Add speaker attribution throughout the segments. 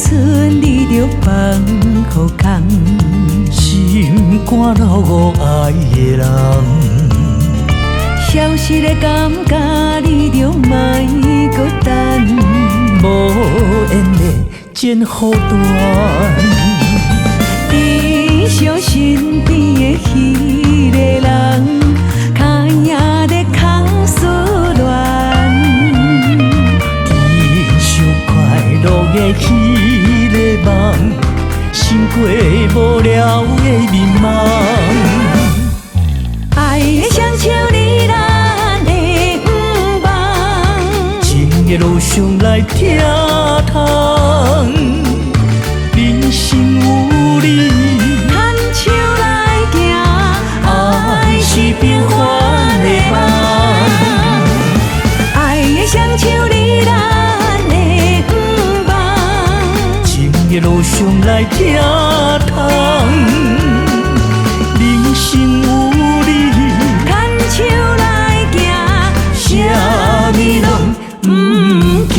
Speaker 1: 春，你着放予空，
Speaker 2: 心肝老我爱的人，
Speaker 1: 消失的感觉，你着莫搁等，
Speaker 2: 无缘的剪予断。
Speaker 1: 你相身边的迄个人，脚影在空思乱。
Speaker 2: 天上快乐的迄个梦，醒过无聊的迷茫。
Speaker 1: 爱的双手你咱的不忘，
Speaker 2: 情的路上来疼痛，人生有你，
Speaker 1: 牵手来行，
Speaker 2: 爱是平凡的梦。
Speaker 1: 爱的双手你咱的不忘，
Speaker 2: 情的路上来疼痛，人生有你，
Speaker 1: 牵手来行，
Speaker 2: 啥物拢不惊。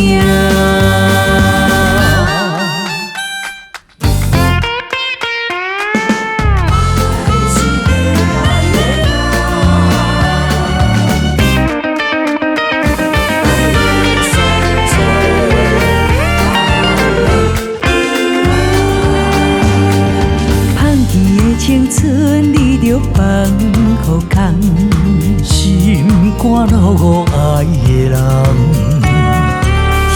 Speaker 1: 青春你着放予空，
Speaker 2: 心肝老我爱的人，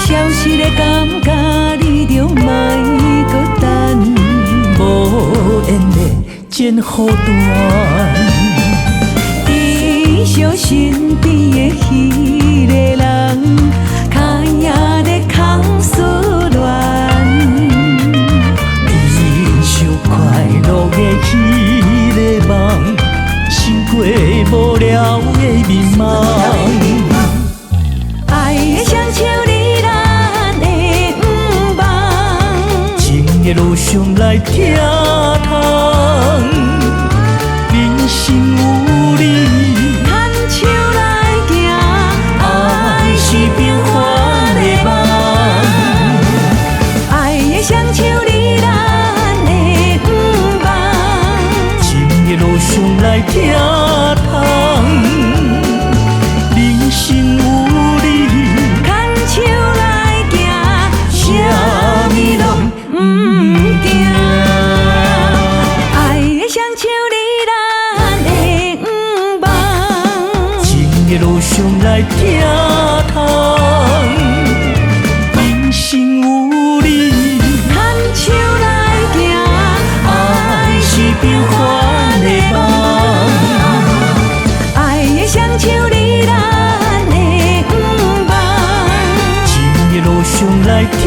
Speaker 1: 消失的感觉，你着莫搁等，
Speaker 2: 无缘的剪予断。
Speaker 1: 你相身边的迄个人，脚影在空思乱。
Speaker 2: 天上快乐的迄个梦，醒过无聊的迷茫。
Speaker 1: 爱的双手你咱的不忘，
Speaker 2: 情的路上来疼痛，人生有你，
Speaker 1: 牵手来行，
Speaker 2: 爱是平凡的梦。
Speaker 1: 爱的双手你咱的不忘，
Speaker 2: 情的路上来疼痛，人生有你，
Speaker 1: 牵手来行，
Speaker 2: 啥物拢不惊。
Speaker 1: 爱的双手你咱的不忘，
Speaker 2: 情的路上来疼痛，人生有你，
Speaker 1: 牵手来行，
Speaker 2: 爱是平凡的梦。
Speaker 1: 爱的双手你咱的不忘，
Speaker 2: 情的路上来疼